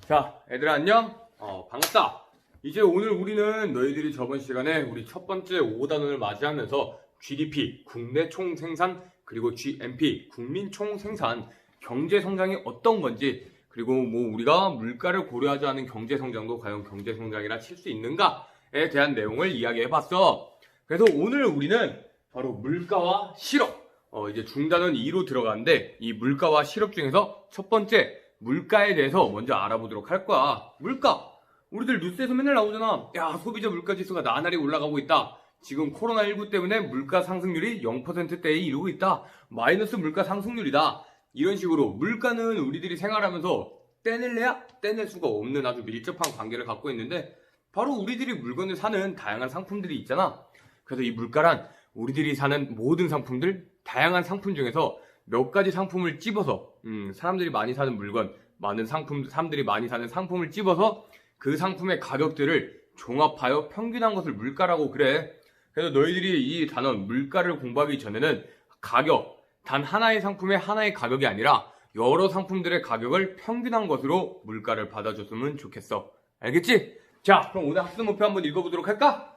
자, 얘들아 안녕? 반갑다. 이제 오늘 우리는 너희들이 저번 시간에 우리 첫 번째 5단원을 맞이하면서 GDP, 국내 총생산, 그리고 GNP, 국민 총생산, 경제 성장이 어떤 건지, 그리고 우리가 물가를 고려하지 않은 경제 성장도 과연 경제 성장이라 칠 수 있는가에 대한 내용을 이야기해봤어. 그래서 오늘 우리는 바로 물가와 실업, 이제 중단원 2로 들어가는데, 이 물가와 실업 중에서 첫 번째 물가에 대해서 먼저 알아보도록 할 거야. 물가! 우리들 뉴스에서 맨날 나오잖아. 야, 소비자 물가지수가 나날이 올라가고 있다. 지금 코로나19 때문에 물가 상승률이 0%대에 이르고 있다. 마이너스 물가 상승률이다. 이런 식으로 물가는 우리들이 생활하면서 떼낼래야 떼낼 수가 없는 아주 밀접한 관계를 갖고 있는데, 바로 우리들이 물건을 사는 다양한 상품들이 있잖아. 그래서 이 물가란 우리들이 사는 모든 상품들, 다양한 상품 중에서 몇 가지 상품을 찝어서 사람들이 많이 사는 물건, 사람들이 많이 사는 상품을 찝어서 그 상품의 가격들을 종합하여 평균한 것을 물가라고 그래. 그래서 너희들이 이 단원 물가를 공부하기 전에는 가격, 단 하나의 상품의 하나의 가격이 아니라 여러 상품들의 가격을 평균한 것으로 물가를 받아줬으면 좋겠어. 알겠지? 자, 그럼 오늘 학습 목표 한번 읽어보도록 할까?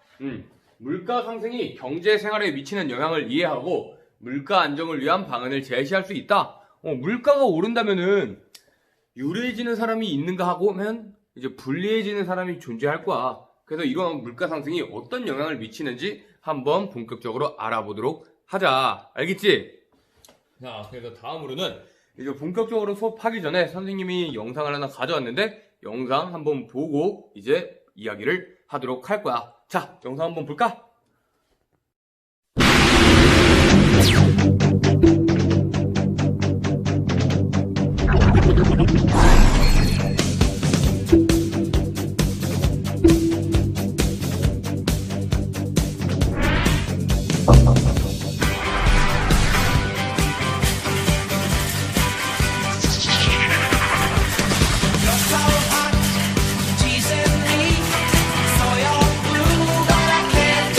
물가 상승이 경제 생활에 미치는 영향을 이해하고 물가 안정을 위한 방안을 제시할 수 있다. 물가가 오른다면은 유리해지는 사람이 있는가 하면 이제 불리해지는 사람이 존재할 거야. 그래서 이런 물가 상승이 어떤 영향을 미치는지 한번 본격적으로 알아보도록 하자. 알겠지? 자, 그래서 다음으로는 이제 본격적으로 수업하기 전에 선생님이 영상을 하나 가져왔는데 영상 한번 보고 이제 이야기를 하도록 할 거야. 자, 영상 한번 볼까? Teasing me, so you're blue, but I can't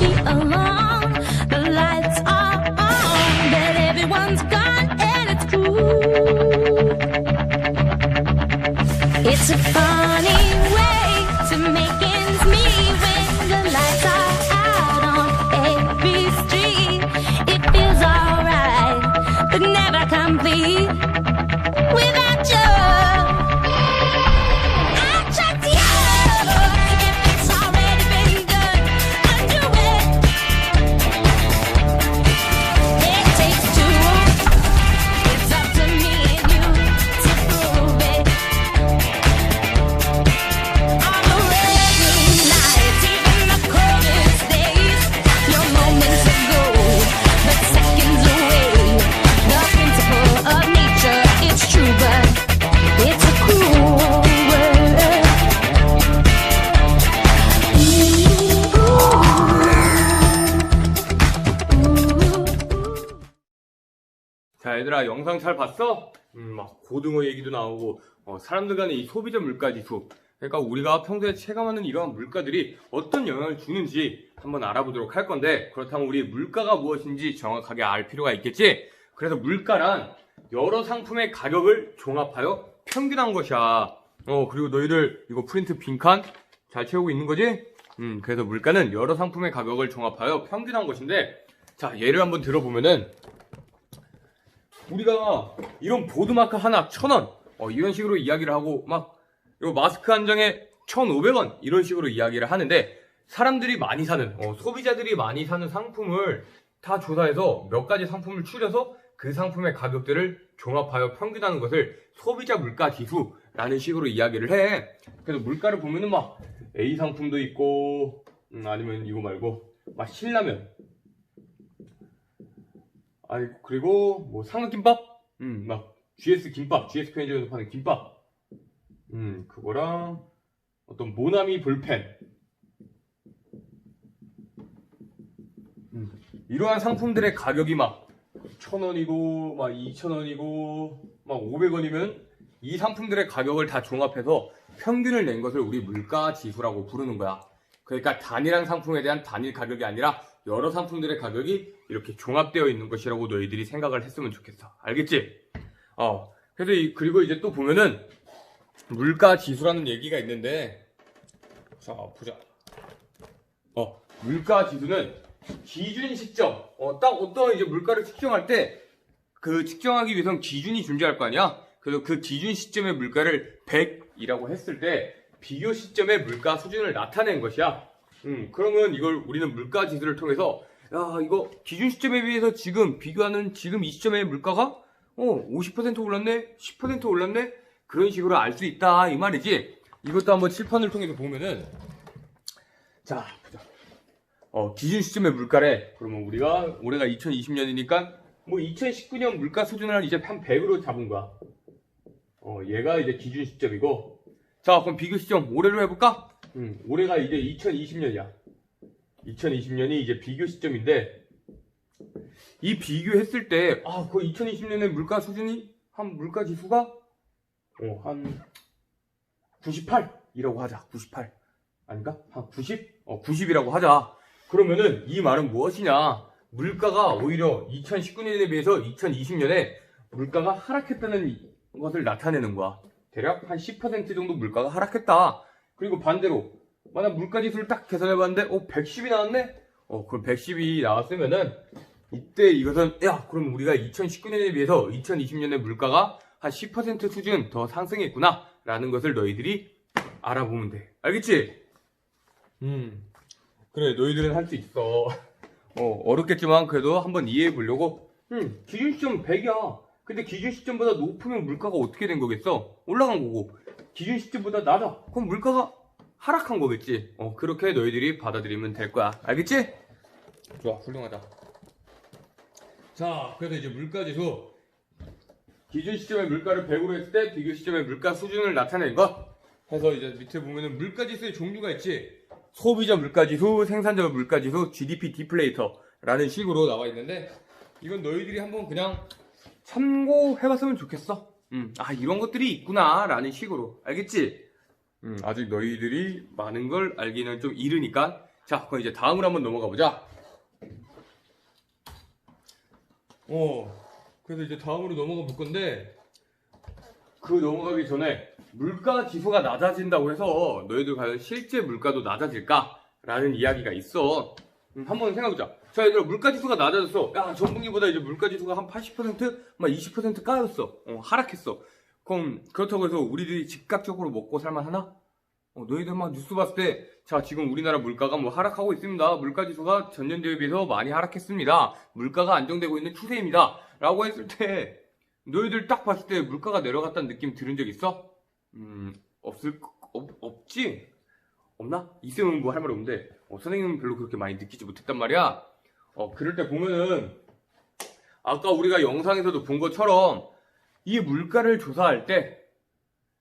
be alone. The lights are on, but everyone's gone and it's cool. It's a funny way to make ends meet when the lights are out on every street. It feels alright, but never complete without you. I trust you. If it's already been done, undo it. It takes two. It's up to me and you to prove it. On the rainy nights, even the coldest days, your moments are gold, but seconds away. The principle of nature, it's true, but it's a cruel world. 자, 얘들아, 영상 잘 봤어? 막 고등어 얘기도 나오고, 사람들 간의 이 소비자 물가 지수. 그러니까 우리가 평소에 체감하는 이러한 물가들이 어떤 영향을 주는지 한번 알아보도록 할 건데, 그렇다면 우리 물가가 무엇인지 정확하게 알 필요가 있겠지? 그래서 물가란 여러 상품의 가격을 종합하여 평균한 것이야. 그리고 너희들 이거 프린트 빈칸 잘 채우고 있는 거지? 그래서 물가는 여러 상품의 가격을 종합하여 평균한 것인데, 자, 예를 한번 들어보면은, 우리가 이런 보드마크 하나 1,000원 이런 식으로 이야기를 하고 막 요 마스크 한 장에 1,500원 이런 식으로 이야기를 하는데, 사람들이 많이 사는 소비자들이 많이 사는 상품을 다 조사해서 몇 가지 상품을 추려서 그 상품의 가격들을 종합하여 평균하는 것을 소비자 물가 지수라는 식으로 이야기를 해. 그래서 물가를 보면은 막 A 상품도 있고 아니면 이거 말고 막 신라면, 아니, 그리고 뭐 삼각김밥? 막 GS 김밥, GS 편의점에서 파는 김밥. 그거랑 어떤 모나미 볼펜. 이러한 상품들의 가격이 막 1,000원이고 막 2,000원이고 막 500원이면 이 상품들의 가격을 다 종합해서 평균을 낸 것을 우리 물가 지수라고 부르는 거야. 그러니까 단일한 상품에 대한 단일 가격이 아니라 여러 상품들의 가격이 이렇게 종합되어 있는 것이라고 너희들이 생각을 했으면 좋겠어. 알겠지? 그래서 그리고 이제 또 보면은 물가 지수라는 얘기가 있는데, 자, 보자. 물가 지수는 기준 시점, 딱 어떤 이제 물가를 측정할 때 그 측정하기 위해선 기준이 존재할 거 아니야? 그래서 그 기준 시점의 물가를 100이라고 했을 때 비교 시점의 물가 수준을 나타낸 것이야. 그러면 이걸 우리는 물가 지수를 통해서, 야, 이거 기준 시점에 비해서 지금 비교하는 지금 이 시점의 물가가 50% 올랐네, 10% 올랐네, 그런 식으로 알 수 있다 이 말이지. 이것도 한번 칠판을 통해서 보면은, 자, 보자. 기준 시점의 물가래. 그러면 우리가 올해가 2020년이니까 뭐 2019년 물가 수준을 이제 한 100으로 잡은 거야. 얘가 이제 기준 시점이고, 자, 그럼 비교 시점 올해로 해볼까? 올해가 이제 2020년이야. 2020년이 이제 비교 시점인데, 이 비교했을 때, 그 2020년의 물가 수준이, 물가 지수가, 한 98이라고 하자. 98. 아닌가? 한 90? 90이라고 하자. 그러면은 이 말은 무엇이냐? 물가가 오히려 2019년에 비해서 2020년에 물가가 하락했다는 것을 나타내는 거야. 대략 한 10% 정도 물가가 하락했다. 그리고 반대로 만약 물가지수를 딱 계산해봤는데 110이 나왔네? 그럼 110이 나왔으면은 이때 이것은 그럼 우리가 2019년에 비해서 2020년에 물가가 한 10% 수준 더 상승했구나 라는 것을 너희들이 알아보면 돼. 알겠지? 그래, 너희들은 할 수 있어. 어렵겠지만 그래도 한번 이해해 보려고. 기준 시점 100이야. 근데 기준 시점보다 높으면 물가가 어떻게 된 거겠어? 올라간 거고. 기준 시점보다 낮아. 그럼 물가가 하락한 거겠지. 그렇게 너희들이 받아들이면 될 거야. 알겠지? 좋아, 훌륭하다. 자, 그래서 이제 물가지수. 기준 시점의 물가를 100으로 했을 때 비교 시점의 물가 수준을 나타낸 것. 해서 이제 밑에 보면은 물가지수의 종류가 있지. 소비자 물가지수, 생산자 물가지수, GDP 디플레이터라는 식으로 나와 있는데, 이건 너희들이 한번 그냥 참고해봤으면 좋겠어. 이런 것들이 있구나 라는 식으로. 알겠지? 아직 너희들이 많은 걸 알기는 좀 이르니까 자, 그럼 이제 다음으로 한번 넘어가 보자. 그래서 이제 다음으로 넘어가 볼 건데, 그 넘어가기 전에 물가 지수가 낮아진다고 해서 너희들 과연 실제 물가도 낮아질까라는 이야기가 있어. 한번 생각해보자. 자, 얘들아, 물가 지수가 낮아졌어. 야, 전분기보다 이제 물가 지수가 한 80%, 막 20% 까였어. 하락했어. 그럼 그렇다고 해서 우리들이 즉각적으로 먹고 살만하나? 너희들 막 뉴스 봤을 때, 자, 지금 우리나라 물가가 뭐 하락하고 있습니다. 물가 지수가 전년도에 비해서 많이 하락했습니다. 물가가 안정되고 있는 추세입니다. 라고 했을 때, 너희들 딱 봤을 때 물가가 내려갔다는 느낌 들은 적 있어? 없지? 없나? 있으면 뭐 할 말 없는데, 선생님은 별로 그렇게 많이 느끼지 못했단 말이야. 그럴 때 보면은, 아까 우리가 영상에서도 본 것처럼, 이 물가를 조사할 때,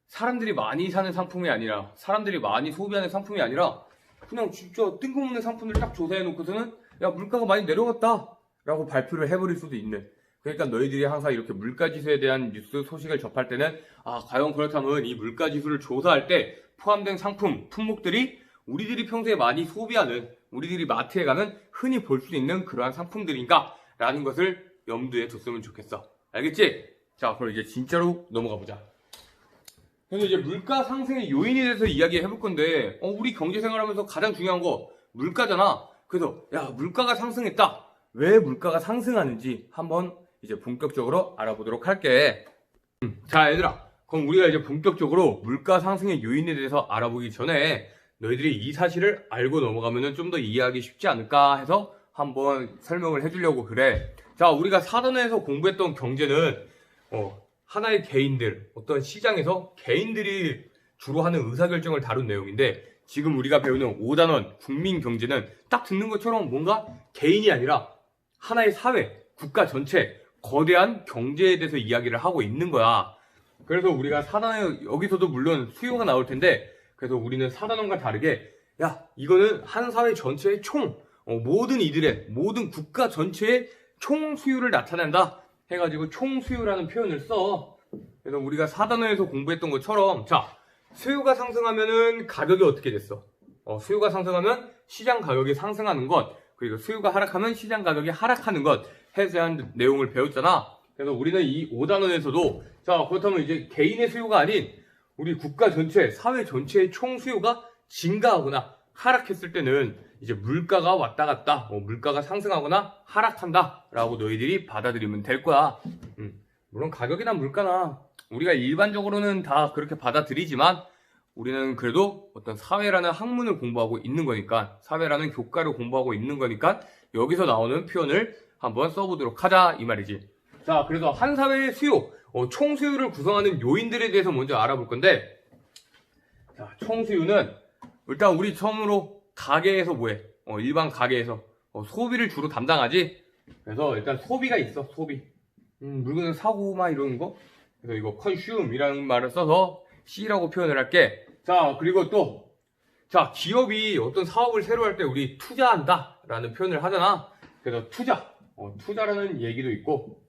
사람들이 많이 사는 상품이 아니라, 사람들이 많이 소비하는 상품이 아니라, 그냥 진짜 뜬금없는 상품을 딱 조사해 놓고서는, 야, 물가가 많이 내려갔다. 라고 발표를 해버릴 수도 있는. 그러니까 너희들이 항상 이렇게 물가지수에 대한 뉴스 소식을 접할 때는, 과연 그렇다면 이 물가지수를 조사할 때 포함된 상품, 품목들이 우리들이 평소에 많이 소비하는, 우리들이 마트에 가면 흔히 볼 수 있는 그러한 상품들인가? 라는 것을 염두에 뒀으면 좋겠어. 알겠지? 자, 그럼 이제 진짜로 넘어가 보자. 그래서 이제 물가 상승의 요인에 대해서 이야기해 볼 건데, 우리 경제 생활하면서 가장 중요한 거 물가잖아. 그래서 야, 물가가 상승했다. 왜 물가가 상승하는지 한번 이제 본격적으로 알아보도록 할게. 자, 얘들아, 그럼 우리가 이제 본격적으로 물가 상승의 요인에 대해서 알아보기 전에 너희들이 이 사실을 알고 넘어가면 좀 더 이해하기 쉽지 않을까 해서 한번 설명을 해주려고 그래. 자, 우리가 사전에서 공부했던 경제는 하나의 개인들, 어떤 시장에서 개인들이 주로 하는 의사결정을 다룬 내용인데, 지금 우리가 배우는 5단원 국민경제는 딱 듣는 것처럼 뭔가 개인이 아니라 하나의 사회, 국가 전체, 거대한 경제에 대해서 이야기를 하고 있는 거야. 그래서 우리가 4단원, 여기서도 물론 수요가 나올 텐데, 그래서 우리는 4단원과 다르게, 야, 이거는 한 사회 전체의 모든 이들의, 모든 국가 전체의 총 수요를 나타낸다 해가지고 총수요라는 표현을 써. 그래서 우리가 4단원에서 공부했던 것처럼, 자, 수요가 상승하면은 가격이 어떻게 됐어? 수요가 상승하면 시장 가격이 상승하는 것, 그리고 수요가 하락하면 시장 가격이 하락하는 것, 해제한 내용을 배웠잖아. 그래서 우리는 이 5단원에서도, 자, 그렇다면 이제 개인의 수요가 아닌 우리 국가 전체, 사회 전체의 총 수요가 증가하거나 하락했을 때는 이제 물가가 왔다 갔다, 물가가 상승하거나 하락한다 라고 너희들이 받아들이면 될 거야. 물론 가격이나 물가나 우리가 일반적으로는 다 그렇게 받아들이지만, 우리는 그래도 어떤 사회라는 학문을 공부하고 있는 거니까, 사회라는 교과를 공부하고 있는 거니까 여기서 나오는 표현을 한번 써보도록 하자 이 말이지. 자, 그래서 한 사회의 수요, 총 수요를 구성하는 요인들에 대해서 먼저 알아볼 건데, 자, 총 수요는 일단 우리 처음으로 가게에서 뭐해? 일반 가게에서 소비를 주로 담당하지. 그래서 일단 소비가 있어. 소비. 물건을 사고 막 이러는 거. 그래서 이거 consume이라는 말을 써서 C라고 표현을 할게. 자, 그리고 또, 자, 기업이 어떤 사업을 새로 할 때 우리 투자한다 라는 표현을 하잖아. 그래서 투자라는 얘기도 있고,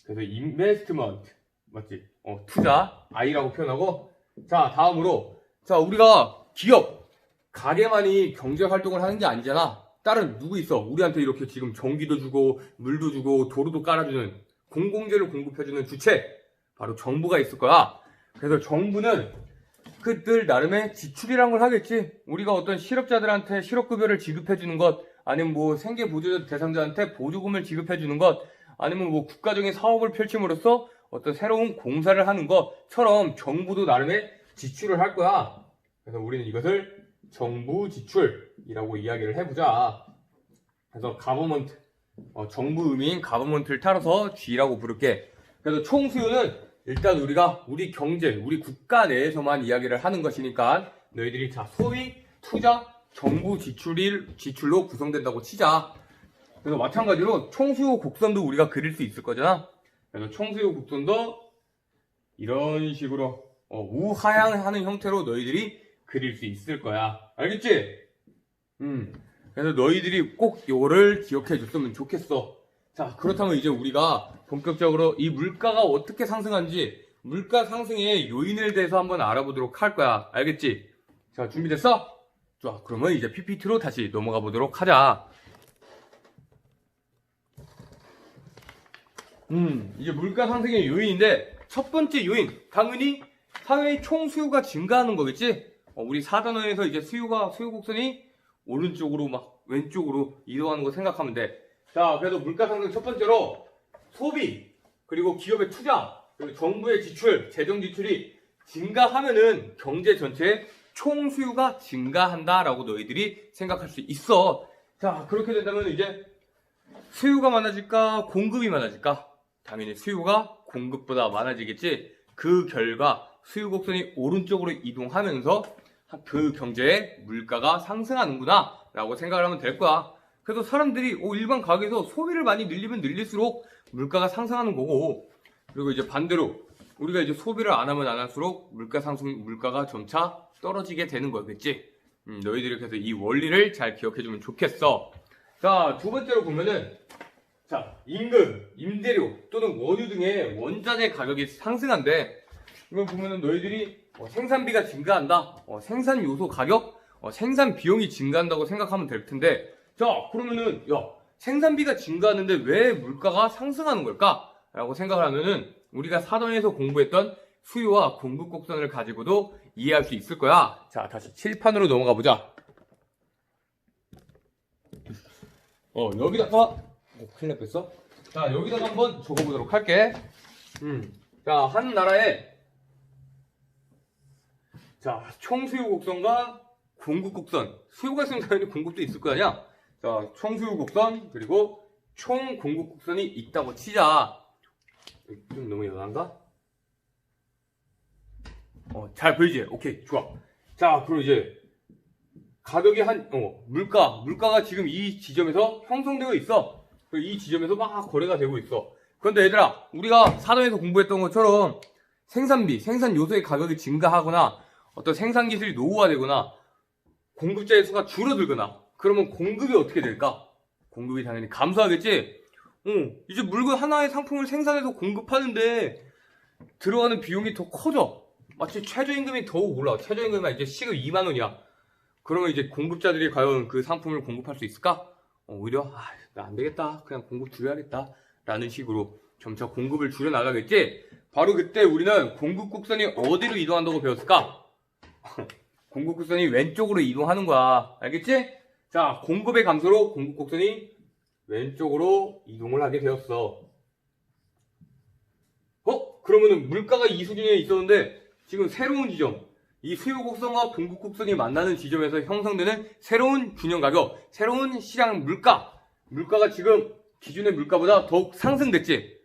그래서 investment, 맞지? 투자, I라고 표현하고. 자, 다음으로, 자, 우리가 기업, 가게만이 경제 활동을 하는 게 아니잖아. 다른 누구 있어? 우리한테 이렇게 지금 전기도 주고 물도 주고 도로도 깔아주는, 공공재를 공급해주는 주체, 바로 정부가 있을 거야. 그래서 정부는 그들 나름의 지출이란 걸 하겠지. 우리가 어떤 실업자들한테 실업급여를 지급해주는 것, 아니면 뭐 생계보조 대상자한테 보조금을 지급해주는 것, 아니면 뭐 국가적인 사업을 펼침으로써 어떤 새로운 공사를 하는 것처럼 정부도 나름의 지출을 할 거야. 그래서 우리는 이것을 정부 지출이라고 이야기를 해보자. 그래서 government, 정부 의미인 government를 따라서 G라고 부를게. 그래서 총 수요는 일단 우리가 우리 경제, 우리 국가 내에서만 이야기를 하는 것이니까 너희들이 자, 소비, 투자, 정부 지출로 구성된다고 치자. 그래서 마찬가지로 총수요 곡선도 우리가 그릴 수 있을 거잖아. 그래서 총수요 곡선도 이런 식으로 우하향하는 형태로 너희들이 그릴 수 있을 거야. 알겠지? 그래서 너희들이 꼭 이거를 기억해 줬으면 좋겠어. 자, 그렇다면 이제 우리가 본격적으로 이 물가가 어떻게 상승하는지, 물가 상승의 요인에 대해서 한번 알아보도록 할 거야. 알겠지? 자, 준비됐어? 좋아, 그러면 이제 PPT로 다시 넘어가 보도록 하자. 이제 물가 상승의 요인인데, 첫 번째 요인, 당연히 사회의 총 수요가 증가하는 거겠지? 우리 사단원에서 이제 수요 곡선이 오른쪽으로 막 왼쪽으로 이동하는 거 생각하면 돼. 자, 그래서 물가 상승 첫 번째로 소비, 그리고 기업의 투자, 그리고 정부의 지출, 재정 지출이 증가하면은 경제 전체의 총 수요가 증가한다라고 너희들이 생각할 수 있어. 자, 그렇게 된다면 이제 수요가 많아질까, 공급이 많아질까? 당연히 수요가 공급보다 많아지겠지. 그 결과 수요 곡선이 오른쪽으로 이동하면서 그 경제의 물가가 상승하는구나 라고 생각을 하면 될 거야. 그래서 사람들이 일반 가게에서 소비를 많이 늘리면 늘릴수록 물가가 상승하는 거고, 그리고 이제 반대로 우리가 이제 소비를 안 하면 안 할수록 물가가 점차 떨어지게 되는 거겠지. 너희들이 그래서 이 원리를 잘 기억해주면 좋겠어. 자, 두 번째로 보면은, 자, 임금, 임대료 또는 원유 등의 원자재 가격이 상승한데, 이걸 보면은 너희들이 생산비가 증가한다, 생산 요소 가격, 생산 비용이 증가한다고 생각하면 될 텐데, 자, 그러면은, 생산비가 증가하는데 왜 물가가 상승하는 걸까? 라고 생각을 하면은, 우리가 사전에서 공부했던 수요와 공급 곡선을 가지고도 이해할 수 있을 거야. 자, 다시 칠판으로 넘어가 보자. 여기다가, 큰일 날 뻔했어. 자, 여기다가 한번 적어보도록 할게. 자, 한 나라에, 자, 총 수요 곡선과 공급 곡선. 수요가 있으면 당연히 공급도 있을 거 아니야? 자, 총 수요 곡선, 그리고 총 공급 곡선이 있다고 치자. 좀 너무 연한가? 잘 보이지? 오케이, 좋아. 자, 그럼 이제 가격이 물가가 지금 이 지점에서 형성되어 있어. 이 지점에서 막 거래가 되고 있어. 그런데 얘들아, 우리가 사전에서 공부했던 것처럼 생산비, 생산 요소의 가격이 증가하거나 어떤 생산 기술이 노후화되거나 공급자의 수가 줄어들거나 그러면 공급이 어떻게 될까? 공급이 당연히 감소하겠지? 이제 물건 하나의 상품을 생산해서 공급하는데 들어가는 비용이 더 커져. 마치 최저임금이 더 올라. 최저임금이 이제 시급 2만 원이야. 그러면 이제 공급자들이 과연 그 상품을 공급할 수 있을까? 오히려 나 안 되겠다. 그냥 공급 줄여야겠다. 라는 식으로 점차 공급을 줄여 나가겠지? 바로 그때 우리는 공급 곡선이 어디로 이동한다고 배웠을까? 공급 곡선이 왼쪽으로 이동하는 거야. 알겠지? 자, 공급의 감소로 공급 곡선이 왼쪽으로 이동을 하게 되었어. 그러면은 물가가 이 수준에 있었는데 지금 새로운 지점, 이 수요 곡선과 공급 곡선이 만나는 지점에서 형성되는 새로운 균형 가격, 새로운 시장 물가가 지금 기존의 물가보다 더욱 상승됐지.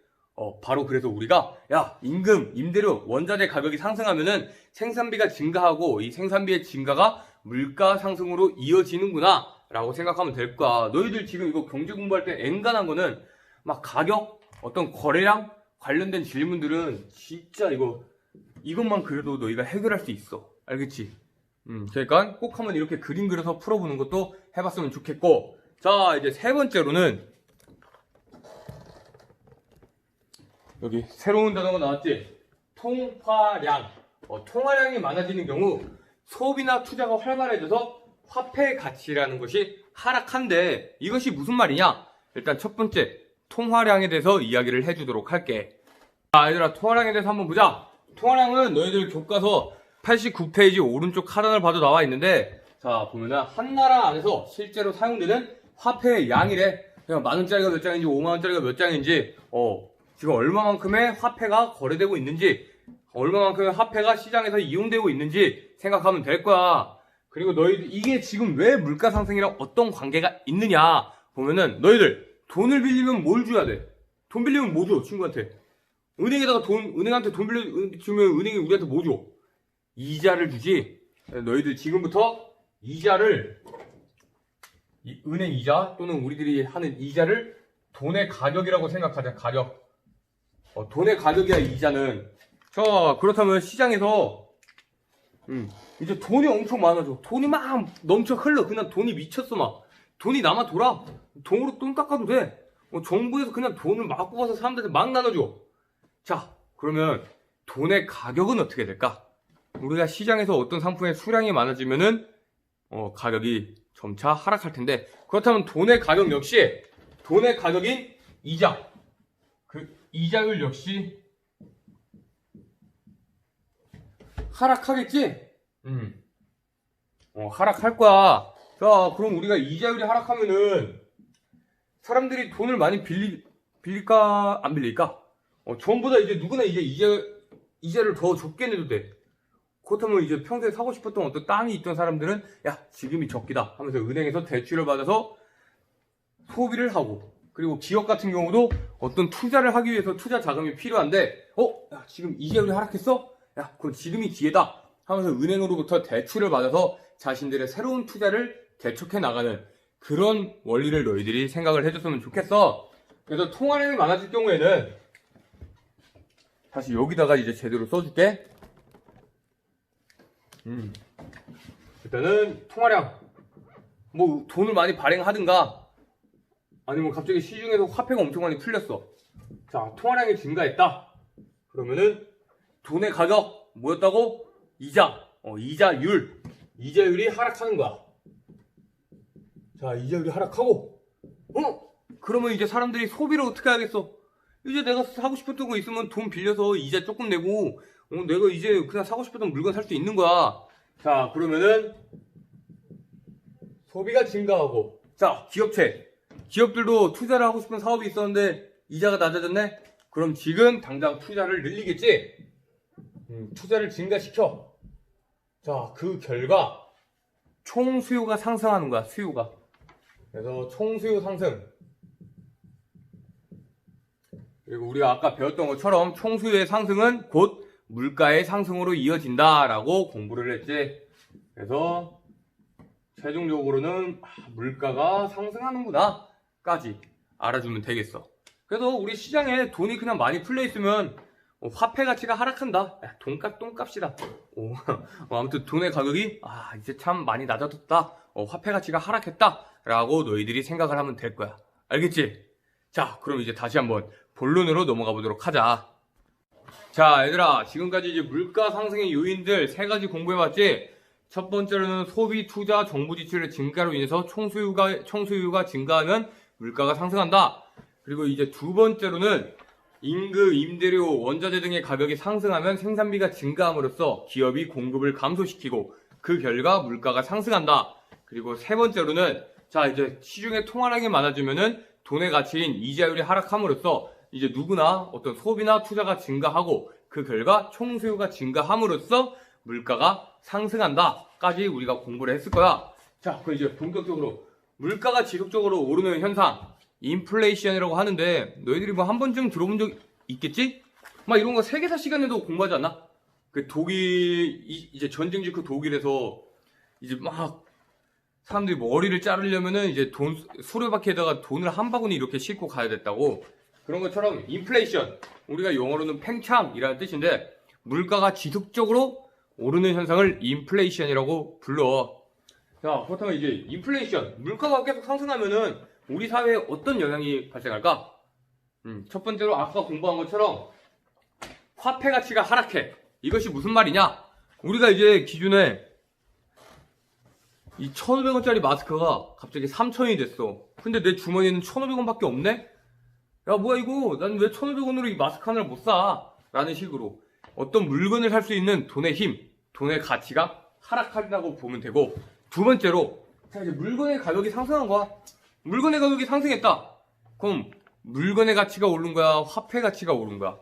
바로 그래서 우리가 임금, 임대료, 원자재 가격이 상승하면은 생산비가 증가하고 이 생산비의 증가가 물가 상승으로 이어지는구나 라고 생각하면 될 거야. 너희들 지금 이거 경제 공부할 때 엔간한 거는 막 가격, 어떤 거래량 관련된 질문들은 진짜 이것만 그래도 너희가 해결할 수 있어. 알겠지? 그러니까 꼭 한번 이렇게 그림 그려서 풀어보는 것도 해봤으면 좋겠고, 자, 이제 세 번째로는 여기 새로운 단어가 나왔지? 통화량. 통화량이 많아지는 경우 소비나 투자가 활발해져서 화폐 가치라는 것이 하락한데, 이것이 무슨 말이냐? 일단 첫 번째, 통화량에 대해서 이야기를 해주도록 할게. 자, 얘들아, 통화량에 대해서 한번 보자. 통화량은 너희들 교과서 89페이지 오른쪽 하단을 봐도 나와 있는데, 자, 보면은 한 나라 안에서 실제로 사용되는 화폐의 양이래. 그냥 만원짜리가 몇 장인지 5만원짜리가 몇 장인지, 지금 얼마만큼의 화폐가 거래되고 있는지, 얼마만큼의 화폐가 시장에서 이용되고 있는지 생각하면 될 거야. 그리고 너희들 이게 지금 왜 물가 상승이랑 어떤 관계가 있느냐 보면은, 너희들 돈을 빌리면 뭘 줘야 돼? 돈 빌리면 뭐 줘? 친구한테 은행한테 돈 빌려주면 은행이 우리한테 뭐 줘? 이자를 주지. 너희들 지금부터 이자를, 은행 이자 또는 우리들이 하는 이자를 돈의 가격이라고 생각하자. 가격. 돈의 가격이야, 이자는. 자, 그렇다면 시장에서 이제 돈이 엄청 많아져. 돈이 막 넘쳐 흘러. 그냥 돈이 미쳤어. 막 돈이 남아 돌아. 돈으로 돈 깎아도 돼. 정부에서 그냥 돈을 막 뽑아서 사람들한테 막 나눠줘. 자, 그러면 돈의 가격은 어떻게 될까? 우리가 시장에서 어떤 상품의 수량이 많아지면은 가격이 점차 하락할 텐데, 그렇다면 돈의 가격 역시, 돈의 가격인 이자, 그 이자율 역시 하락하겠지? 하락할 거야. 자, 그럼 우리가 이자율이 하락하면은 사람들이 돈을 많이 빌릴까 안 빌릴까? 전보다 이제 누구나 이제 이자를 더 적게 내도 돼. 그렇다면 이제 평소에 사고 싶었던 어떤 땅이 있던 사람들은 야, 지금이 적기다 하면서 은행에서 대출을 받아서 소비를 하고, 그리고 기업 같은 경우도 어떤 투자를 하기 위해서 투자 자금이 필요한데 야, 지금 이자율이 하락했어? 야, 그럼 지금이 기회다 하면서 은행으로부터 대출을 받아서 자신들의 새로운 투자를 개척해 나가는 그런 원리를 너희들이 생각을 해줬으면 좋겠어. 그래서 통화량이 많아질 경우에는 다시 여기다가 이제 제대로 써줄게. 일단은 통화량, 뭐 돈을 많이 발행하든가 아니면 갑자기 시중에서 화폐가 엄청 많이 풀렸어. 자, 통화량이 증가했다. 그러면은 돈의 가격 뭐였다고? 이자, 이자율이 하락하는 거야. 자, 이자율이 하락하고, 그러면 이제 사람들이 소비를 어떻게 하겠어? 이제 내가 사고 싶었던 거 있으면 돈 빌려서 이자 조금 내고, 내가 이제 그냥 사고 싶었던 물건 살 수 있는 거야. 자, 그러면은 소비가 증가하고, 자, 기업들도 투자를 하고 싶은 사업이 있었는데 이자가 낮아졌네? 그럼 지금 당장 투자를 늘리겠지? 투자를 증가시켜. 자, 그 결과 총 수요가 상승하는 거야, 수요가. 그래서 총 수요 상승. 그리고 우리가 아까 배웠던 것처럼 총 수요의 상승은 곧 물가의 상승으로 이어진다라고 공부를 했지. 그래서 최종적으로는 물가가 상승하는구나 까지 알아주면 되겠어. 그래서 우리 시장에 돈이 그냥 많이 풀려 있으면 화폐 가치가 하락한다. 야, 똥값이다. 아무튼 돈의 가격이 이제 참 많이 낮아졌다. 화폐 가치가 하락했다 라고 너희들이 생각을 하면 될 거야. 알겠지? 자, 그럼 이제 다시 한번 본론으로 넘어가 보도록 하자. 자, 얘들아, 지금까지 이제 물가 상승의 요인들 3가지 공부해봤지? 첫 번째로는 소비, 투자, 정부 지출의 증가로 인해서 총수요가 증가하면 물가가 상승한다. 그리고 이제 두 번째로는 임금, 임대료, 원자재 등의 가격이 상승하면 생산비가 증가함으로써 기업이 공급을 감소시키고 그 결과 물가가 상승한다. 그리고 세 번째로는 자, 이제 시중에 통화량이 많아지면은 돈의 가치인 이자율이 하락함으로써 이제 누구나 어떤 소비나 투자가 증가하고 그 결과 총수요가 증가함으로써 물가가 상승한다까지 우리가 공부를 했을 거야. 자, 그럼 이제 본격적으로 물가가 지속적으로 오르는 현상, 인플레이션이라고 하는데 너희들이 뭐 한 번쯤 들어본 적 있겠지? 막 이런 거 세계사 시간에도 공부하지 않나? 그 이제 전쟁 직후 독일에서 이제 막 사람들이 머리를 자르려면은 이제 수레바퀴에다가 돈을 한 바구니 이렇게 싣고 가야 됐다고. 그런 것처럼 인플레이션, 우리가 영어로는 팽창이라는 뜻인데 물가가 지속적으로 오르는 현상을 인플레이션이라고 불러. 자, 그렇다면 이제 인플레이션, 물가가 계속 상승하면은 우리 사회에 어떤 영향이 발생할까? 첫 번째로 아까 공부한 것처럼 화폐 가치가 하락해. 이것이 무슨 말이냐? 우리가 이제 기준에 이 1,500원짜리 마스크가 갑자기 3,000원이 됐어. 근데 내 주머니에는 1,500원밖에 없네? 야, 뭐야 이거? 난 왜 1,500원으로 이 마스크 하나를 못 사? 라는 식으로 어떤 물건을 살 수 있는 돈의 힘, 돈의 가치가 하락한다고 보면 되고, 두 번째로 자, 이제 물건의 가격이 상승한 거야. 물건의 가격이 상승했다. 그럼 물건의 가치가 오른 거야? 화폐 가치가 오른 거야?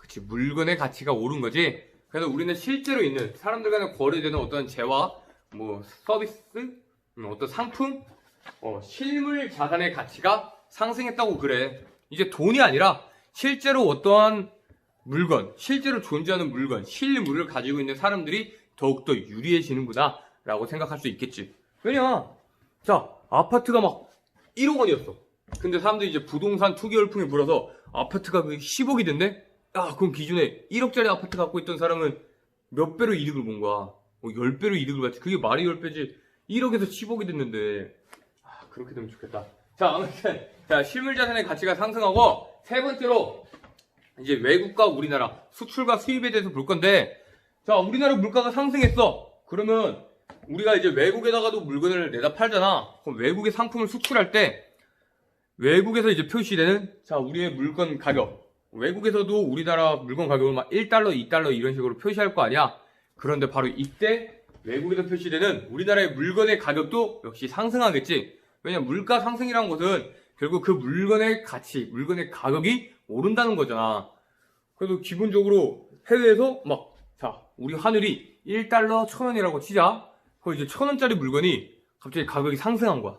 그치. 물건의 가치가 오른 거지. 그래서 우리는 실제로 있는 사람들 간에 거래되는 어떤 재화, 뭐 서비스, 어떤 상품, 실물 자산의 가치가 상승했다고 그래. 이제 돈이 아니라 실제로 어떠한 물건, 실제로 존재하는 물건, 실물을 가지고 있는 사람들이 더욱더 유리해지는구나 라고 생각할 수 있겠지. 왜냐? 자, 아파트가 막 1억 원이었어. 근데 사람들이 이제 부동산 투기 열풍에 불어서 아파트가 10억이 됐네? 야, 그럼 기존에 1억짜리 아파트 갖고 있던 사람은 몇 배로 이득을 본 거야? 10배로 이득을 봤지. 그게 말이 10배지. 1억에서 10억이 됐는데. 그렇게 되면 좋겠다. 자, 아무튼, 자, 실물 자산의 가치가 상승하고, 세 번째로, 이제 외국과 우리나라, 수출과 수입에 대해서 볼 건데, 자, 우리나라 물가가 상승했어. 그러면, 우리가 이제 외국에다가도 물건을 내다 팔잖아. 그럼 외국의 상품을 수출할 때 외국에서 이제 표시되는 자 우리의 물건 가격, 외국에서도 우리나라 물건 가격을 막 1달러, 2달러 이런 식으로 표시할 거 아니야. 그런데 바로 이때 외국에서 표시되는 우리나라의 물건의 가격도 역시 상승하겠지. 왜냐면 물가 상승이라는 것은 결국 그 물건의 가치, 물건의 가격이 오른다는 거잖아. 그래서 기본적으로 해외에서 막 자 우리 하늘이 1달러 1,000원이라고 치자. 그럼 이제 1,000원짜리 물건이 갑자기 가격이 상승한 거야.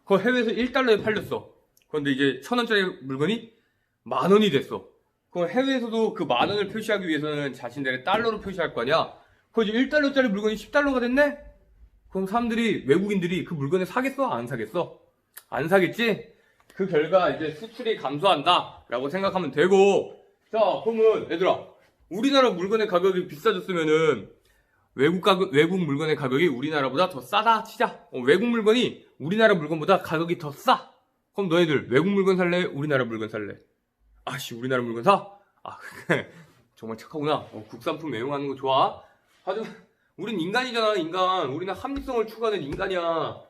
그거 해외에서 1달러에 팔렸어. 그런데 이제 1,000원짜리 물건이 10,000원이 됐어. 그럼 해외에서도 그 10,000원을 표시하기 위해서는 자신들의 달러로 표시할 거 아니야. 그럼 이제 1달러짜리 물건이 10달러가 됐네? 그럼 사람들이, 외국인들이 그 물건을 사겠어? 안 사겠어? 안 사겠지? 그 결과 이제 수출이 감소한다 라고 생각하면 되고, 자 그러면 얘들아, 우리나라 물건의 가격이 비싸졌으면은 외국 물건의 가격이 우리나라보다 더 싸다 치자. 외국 물건이 우리나라 물건보다 가격이 더 싸. 그럼 너희들 외국 물건 살래? 우리나라 물건 살래? 아씨 우리나라 물건 사? 아 정말 착하구나. 국산품 애용하는 거 좋아. 하지만 우린 인간이잖아. 인간. 우리는 합리성을 추구하는 인간이야.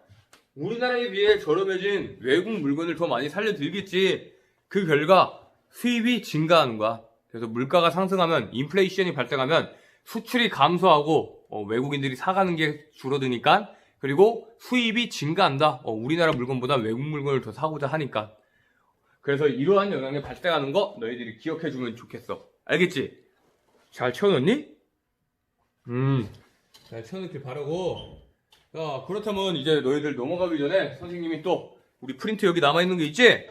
우리나라에 비해 저렴해진 외국 물건을 더 많이 살려들겠지. 그 결과 수입이 증가하는 거야. 그래서 물가가 상승하면, 인플레이션이 발생하면 수출이 감소하고 외국인들이 사가는 게 줄어드니까, 그리고 수입이 증가한다. 우리나라 물건보다 외국 물건을 더 사고자 하니까. 그래서 이러한 영향이 발생하는 거 너희들이 기억해주면 좋겠어. 알겠지? 잘 채워넣니? 잘 채워넣길 바라고. 자, 그렇다면 이제 너희들 넘어가기 전에 선생님이 또 우리 프린트 여기 남아있는 게 있지?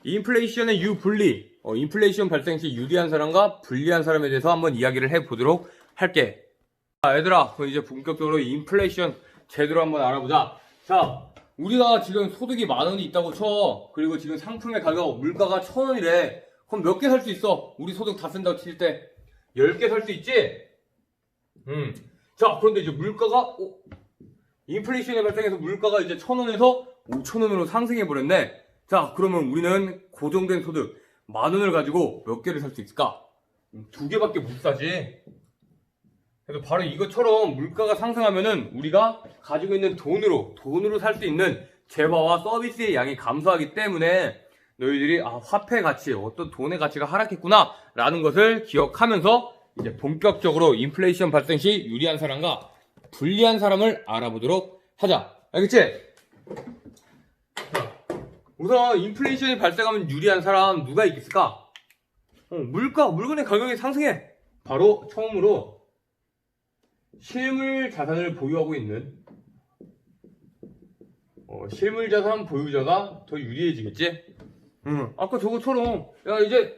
인플레이션의 유불리. 인플레이션 발생 시 유리한 사람과 불리한 사람에 대해서 한번 이야기를 해보도록 할게. 자, 얘들아, 그럼 이제 본격적으로 인플레이션 제대로 한번 알아보자. 자, 우리가 지금 소득이 10,000원이 있다고 쳐. 그리고 지금 상품의 가격, 물가가 1,000원이래. 그럼 몇 개 살 수 있어? 우리 소득 다 쓴다고 칠 때 10개 살 수 있지? 자, 그런데 이제 물가가 인플레이션이 발생해서 물가가 이제 1,000원에서 5,000원으로 상승해버렸네. 자, 그러면 우리는 고정된 소득 10,000원을 가지고 몇 개를 살 수 있을까? 2개밖에 못 사지. 그래서 바로 이것처럼 물가가 상승하면은 우리가 가지고 있는 돈으로 살 수 있는 재화와 서비스의 양이 감소하기 때문에 너희들이 화폐 가치, 어떤 돈의 가치가 하락했구나 라는 것을 기억하면서 이제 본격적으로 인플레이션 발생 시 유리한 사람과 불리한 사람을 알아보도록 하자. 알겠지? 우선 인플레이션이 발생하면 유리한 사람 누가 있겠을까? 물건의 가격이 상승해. 바로 처음으로 실물 자산을 보유하고 있는 실물 자산 보유자가 더 유리해지겠지? 아까 저거처럼 야 이제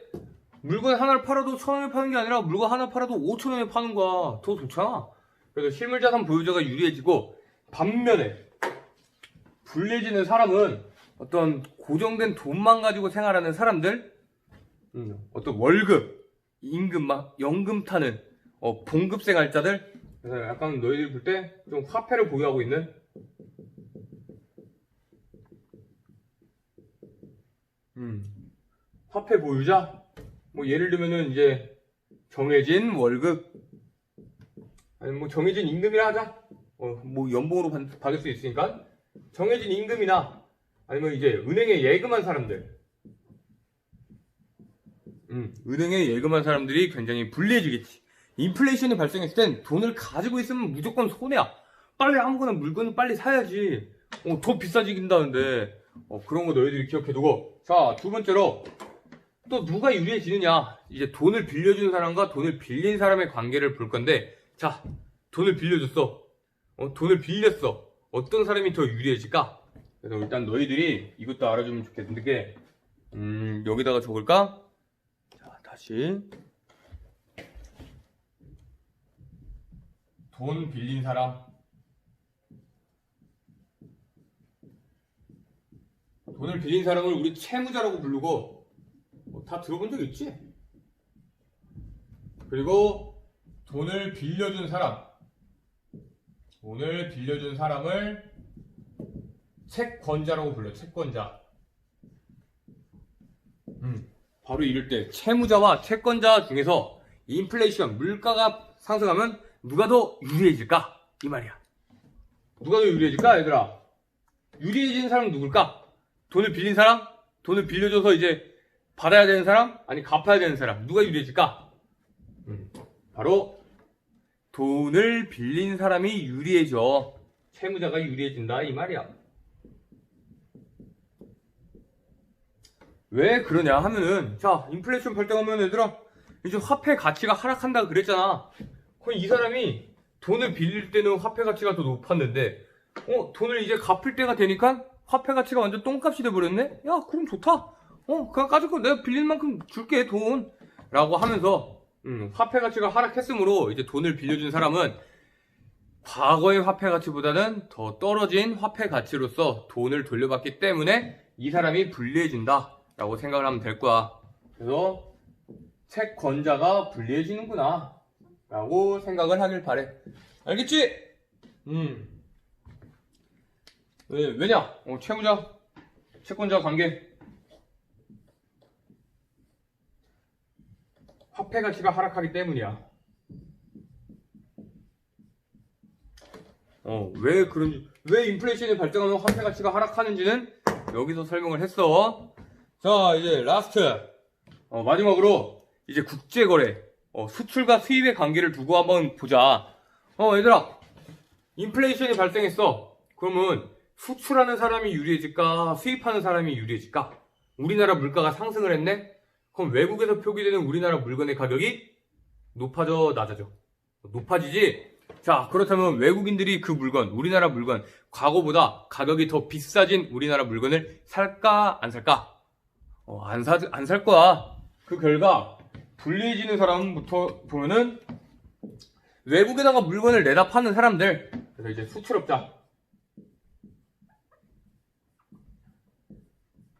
물건 하나를 팔아도 1,000원에 파는 게 아니라 물건 하나 팔아도 5,000원에 파는 거야. 더 좋잖아. 그래서 실물 자산 보유자가 유리해지고, 반면에 불리해지는 사람은 어떤 고정된 돈만 가지고 생활하는 사람들, 어떤 월급, 임금 막 연금 타는 봉급 생활자들. 그래서 약간 너희들이 볼 때 좀 화폐를 보유하고 있는 화폐 보유자. 뭐 예를 들면은 이제 정해진 월급, 아니 뭐 정해진 임금이라 하자. 뭐 연봉으로 받을 수 있으니까 정해진 임금이나, 아니면 이제 은행에 예금한 사람들. 은행에 예금한 사람들이 굉장히 불리해지겠지. 인플레이션이 발생했을 땐 돈을 가지고 있으면 무조건 손해야. 빨리 아무거나 물건을 빨리 사야지. 더 비싸지긴다는데. 그런 거 너희들이 기억해두고. 자, 두 번째로 또 누가 유리해지느냐. 이제 돈을 빌려준 사람과 돈을 빌린 사람의 관계를 볼 건데, 자, 돈을 빌려줬어. 돈을 빌렸어. 어떤 사람이 더 유리해질까? 그래서 일단 너희들이 이것도 알아주면 좋겠는데, 여기다가 적을까? 자, 다시. 돈 빌린 사람. 돈을 빌린 사람을 우리 채무자라고 부르고, 다 들어본 적 있지? 그리고 돈을 빌려준 사람. 돈을 빌려준 사람을 채권자라고 불러. 채권자. 바로 이럴 때 채무자와 채권자 중에서 인플레이션, 물가가 상승하면 누가 더 유리해질까? 이 말이야. 누가 더 유리해질까, 얘들아? 유리해진 사람은 누굴까? 돈을 빌린 사람? 돈을 빌려줘서 이제 받아야 되는 사람? 아니, 갚아야 되는 사람? 누가 유리해질까? 바로 돈을 빌린 사람이 유리해져. 채무자가 유리해진다, 이 말이야. 왜 그러냐 하면은, 자, 인플레이션 발생하면 얘들아, 이제 화폐 가치가 하락한다 그랬잖아. 그럼 이 사람이 돈을 빌릴 때는 화폐 가치가 더 높았는데, 돈을 이제 갚을 때가 되니까 화폐 가치가 완전 똥값이 돼버렸네? 야, 그럼 좋다. 그냥 가지고 내가 빌릴 만큼 줄게, 돈. 라고 하면서, 화폐 가치가 하락했으므로 이제 돈을 빌려준 사람은 과거의 화폐 가치보다는 더 떨어진 화폐 가치로서 돈을 돌려받기 때문에 이 사람이 불리해진다. 라고 생각을 하면 될 거야. 그래서 채권자가 불리해지는구나. 라고 생각을 하길 바래. 알겠지? 왜냐? 채무자, 채권자 관계. 화폐 가치가 하락하기 때문이야. 왜 그런지, 왜 인플레이션이 발생하면 화폐 가치가 하락하는지는 여기서 설명을 했어. 자, 이제 라스트. 마지막으로, 이제 국제거래. 수출과 수입의 관계를 두고 한번 보자. 얘들아. 인플레이션이 발생했어. 그러면 수출하는 사람이 유리해질까? 수입하는 사람이 유리해질까? 우리나라 물가가 상승을 했네? 그럼 외국에서 표기되는 우리나라 물건의 가격이 높아져, 낮아져? 높아지지? 자, 그렇다면 외국인들이 그 물건, 우리나라 물건, 과거보다 가격이 더 비싸진 우리나라 물건을 살까, 안 살까? 안 살 거야. 그 결과, 불리해지는 사람부터 보면은, 외국에다가 물건을 내다 파는 사람들, 그래서 이제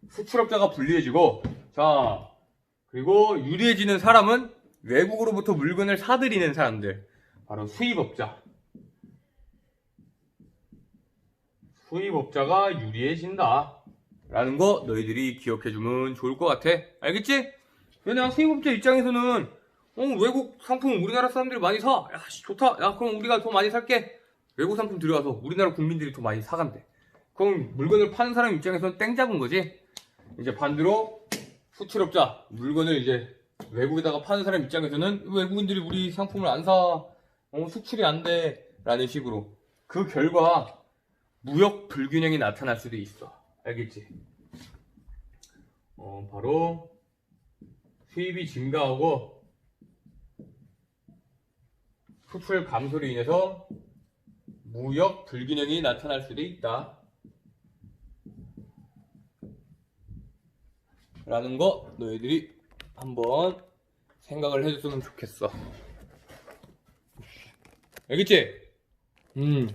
수출업자가 불리해지고, 자, 그리고 유리해지는 사람은 외국으로부터 물건을 사들이는 사람들, 바로 수입업자. 수입업자가 유리해진다. 라는 거 너희들이 기억해주면 좋을 것 같아. 알겠지? 왜냐, 수입업자 입장에서는 외국 상품 우리나라 사람들이 많이 사. 야, 좋다. 야, 그럼 우리가 더 많이 살게. 외국 상품 들여와서 우리나라 국민들이 더 많이 사간대. 그럼 물건을 파는 사람 입장에서는 땡 잡은 거지. 이제 반대로 수출업자, 물건을 이제 외국에다가 파는 사람 입장에서는 외국인들이 우리 상품을 안 사. 수출이 안 돼. 라는 식으로. 그 결과 무역 불균형이 나타날 수도 있어. 알겠지? 바로 수입이 증가하고 수출 감소로 인해서 무역 불균형이 나타날 수도 있다. 라는 거 너희들이 한번 생각을 해줬으면 좋겠어. 알겠지?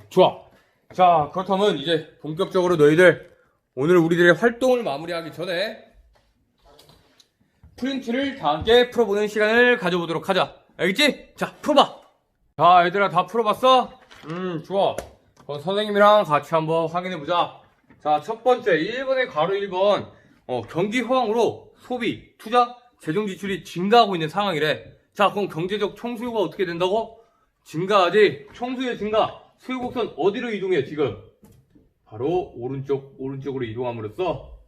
좋아. 자, 그렇다면 이제 본격적으로 너희들 오늘 우리들의 활동을 마무리하기 전에 프린트를 다 함께 풀어보는 시간을 가져보도록 하자. 알겠지? 자, 풀어봐. 자, 얘들아 다 풀어봤어? 좋아. 그럼 선생님이랑 같이 한번 확인해보자. 자, 첫 번째 1번의 가로 1번 경기 호황으로 소비, 투자, 재정 지출이 증가하고 있는 상황이래. 자, 그럼 경제적 총수요가 어떻게 된다고? 증가하지. 총수요 증가. 수요 곡선 어디로 이동해 지금? 바로 오른쪽으로 이동함으로써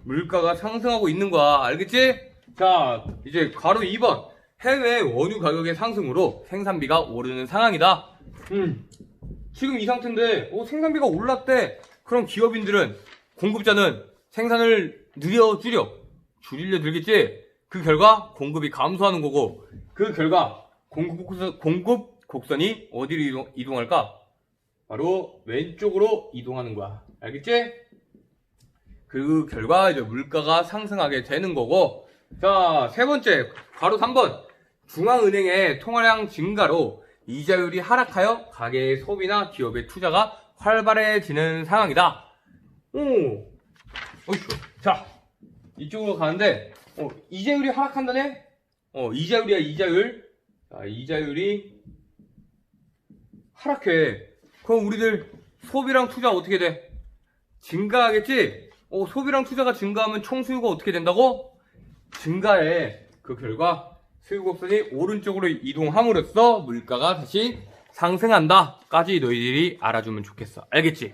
물가가 상승하고 있는 거야. 알겠지? 자, 이제 가로 2번 해외 원유 가격의 상승으로 생산비가 오르는 상황이다. 지금 이 상태인데 생산비가 올랐대. 그럼 기업인들은, 공급자는 생산을 줄이려 들겠지? 그 결과 공급이 감소하는 거고, 그 결과 공급 곡선이 어디로 이동할까? 바로 왼쪽으로 이동하는 거야. 알겠지? 그 결과 이제 물가가 상승하게 되는 거고. 자, 세 번째 가로 3번 중앙은행의 통화량 증가로 이자율이 하락하여 가계의 소비나 기업의 투자가 활발해지는 상황이다. 자, 이쪽으로 가는데 이자율이 하락한다네? 이자율이야, 이자율. 자, 이자율이 하락해. 그럼 우리들 소비랑 투자 어떻게 돼? 증가하겠지? 소비랑 투자가 증가하면 총수요가 어떻게 된다고? 증가해. 그 결과 수요 곡선이 오른쪽으로 이동함으로써 물가가 다시 상승한다까지 너희들이 알아주면 좋겠어. 알겠지?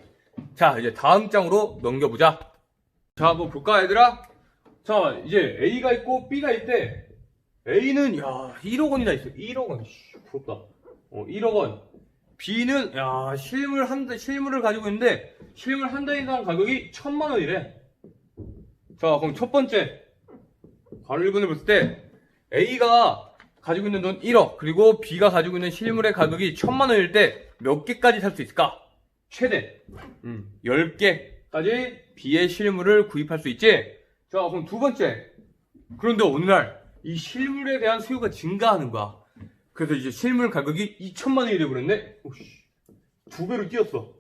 자, 이제 다음 장으로 넘겨보자. 자, 한번 볼까, 얘들아? 자, 이제 A가 있고 B가 있대. A는, 야, 1억 원이나 있어. 1억 원. 부럽다. 1억 원. B는, 야, 실물을 가지고 있는데, 실물 한 달이당 가격이 1000만 원이래. 자, 그럼 첫 번째. 바로 1번을 봤을 때, A가 가지고 있는 돈 1억, 그리고 B가 가지고 있는 실물의 가격이 1000만 원일 때, 몇 개까지 살 수 있을까? 최대. 10개까지 B의 실물을 구입할 수 있지? 자, 그럼 두 번째. 그런데 어느 날, 이 실물에 대한 수요가 증가하는 거야. 그래서 이제 실물 가격이 2천만 원이 돼버렸네? 오씨, 2배로 뛰었어.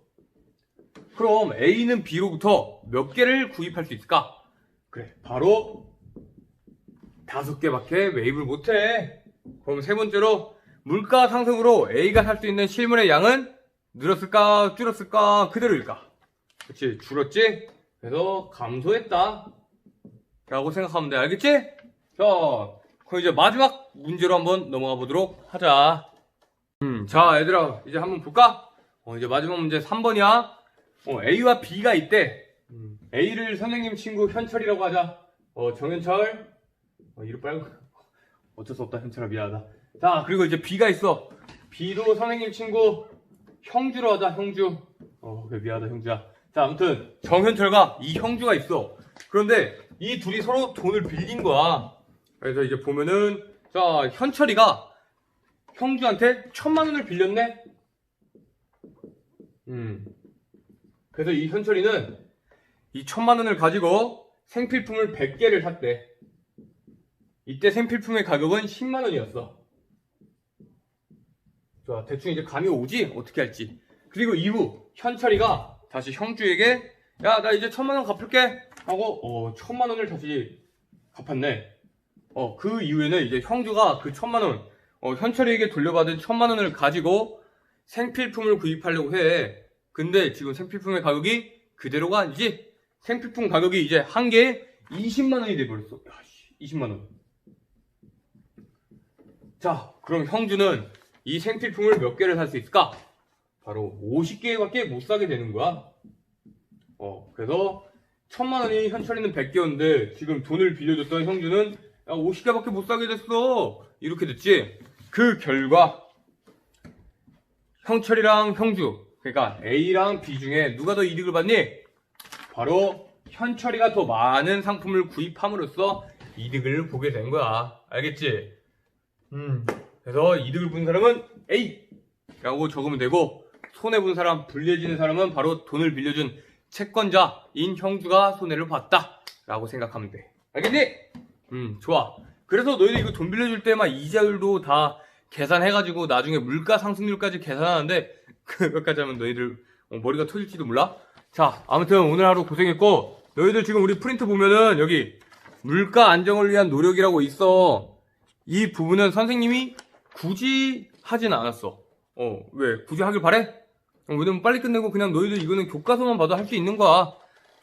그럼 A는 B로부터 몇 개를 구입할 수 있을까? 그래, 바로 5개밖에 매입을 못해. 그럼 세 번째로, 물가 상승으로 A가 살 수 있는 실물의 양은 늘었을까, 줄었을까, 그대로일까? 그치, 줄었지? 그래서 감소했다 라고 생각하면 돼. 알겠지? 자, 그럼 이제 마지막 문제로 한번 넘어가 보도록 하자. 자, 얘들아, 이제 한번 볼까? 이제 마지막 문제 3번이야. A와 B가 있대. A를 선생님 친구 현철이라고 하자. 정현철. 이름 빨고. 어쩔 수 없다, 현철아, 미안하다. 자, 그리고 이제 B가 있어. B도 선생님 친구 형주로 하자, 형주. 그래, 미안하다, 형주야. 자, 아무튼 정현철과 이 형주가 있어. 그런데 이 둘이 서로 돈을 빌린 거야. 그래서 이제 보면은, 자, 현철이가 형주한테 1000만 원을 빌렸네? 그래서 이 현철이는 이 1000만 원을 가지고 생필품을 100개를 샀대. 이때 생필품의 가격은 10만 원이었어. 자, 대충 이제 감이 오지? 어떻게 할지. 그리고 이후 현철이가 다시 형주에게, 야, 나 이제 1000만 원 갚을게 하고 1000만 원을 다시 갚았네. 그 이후에는 이제 형주가 그 1000만 원, 현철이에게 돌려받은 1000만 원을 가지고 생필품을 구입하려고 해. 근데 지금 생필품의 가격이 그대로가 아니지? 생필품 가격이 이제 한 개에 20만 원이 돼버렸어. 야, 20만 원. 자, 그럼 형주는 이 생필품을 몇 개를 살 수 있을까? 바로 50개밖에 못 사게 되는 거야. 그래서 1000만 원이 현철이는 100개였는데 지금 돈을 빌려줬던 형주는 야, 50개밖에 못 사게 됐어. 이렇게 됐지? 그 결과 형철이랑 형주, 그러니까 A랑 B 중에 누가 더 이득을 받니? 바로 현철이가 더 많은 상품을 구입함으로써 이득을 보게 된 거야. 알겠지? 그래서 이득을 본 사람은 A 라고 적으면 되고, 손해본 사람, 불리해지는 사람은 바로 돈을 빌려준 채권자인 형주가 손해를 봤다 라고 생각하면 돼. 알겠니? 좋아. 그래서 너희들 이거 돈 빌려줄 때만 이자율도 다 계산해가지고 나중에 물가 상승률까지 계산하는데, 그것까지 하면 너희들 머리가 터질지도 몰라? 자, 아무튼 오늘 하루 고생했고, 너희들 지금 우리 프린트 보면은 여기 물가 안정을 위한 노력이라고 있어. 이 부분은 선생님이 굳이 하진 않았어. 왜? 굳이 하길 바래? 왜냐면 빨리 끝내고 그냥 너희들 이거는 교과서만 봐도 할 수 있는 거야.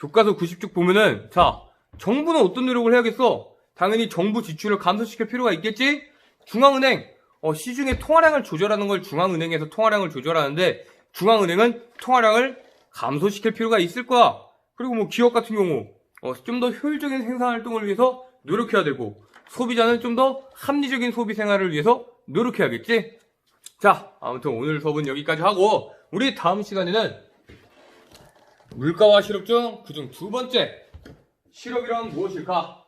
교과서 90쪽 보면은, 자, 정부는 어떤 노력을 해야겠어? 당연히 정부 지출을 감소시킬 필요가 있겠지? 중앙은행, 시중에 통화량을 조절하는 걸 중앙은행에서 통화량을 조절하는데, 중앙은행은 통화량을 감소시킬 필요가 있을 거야. 그리고 뭐 기업 같은 경우, 좀 더 효율적인 생산활동을 위해서 노력해야 되고, 소비자는 좀 더 합리적인 소비 생활을 위해서 노력해야겠지? 자, 아무튼 오늘 수업은 여기까지 하고, 우리 다음 시간에는 물가와 실업 중 그중 두 번째, 실업이란 무엇일까?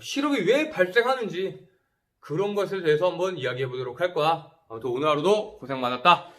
실업이 왜 발생하는지 그런 것에 대해서 한번 이야기해 보도록 할 거야. 아무튼 오늘 하루도 고생 많았다.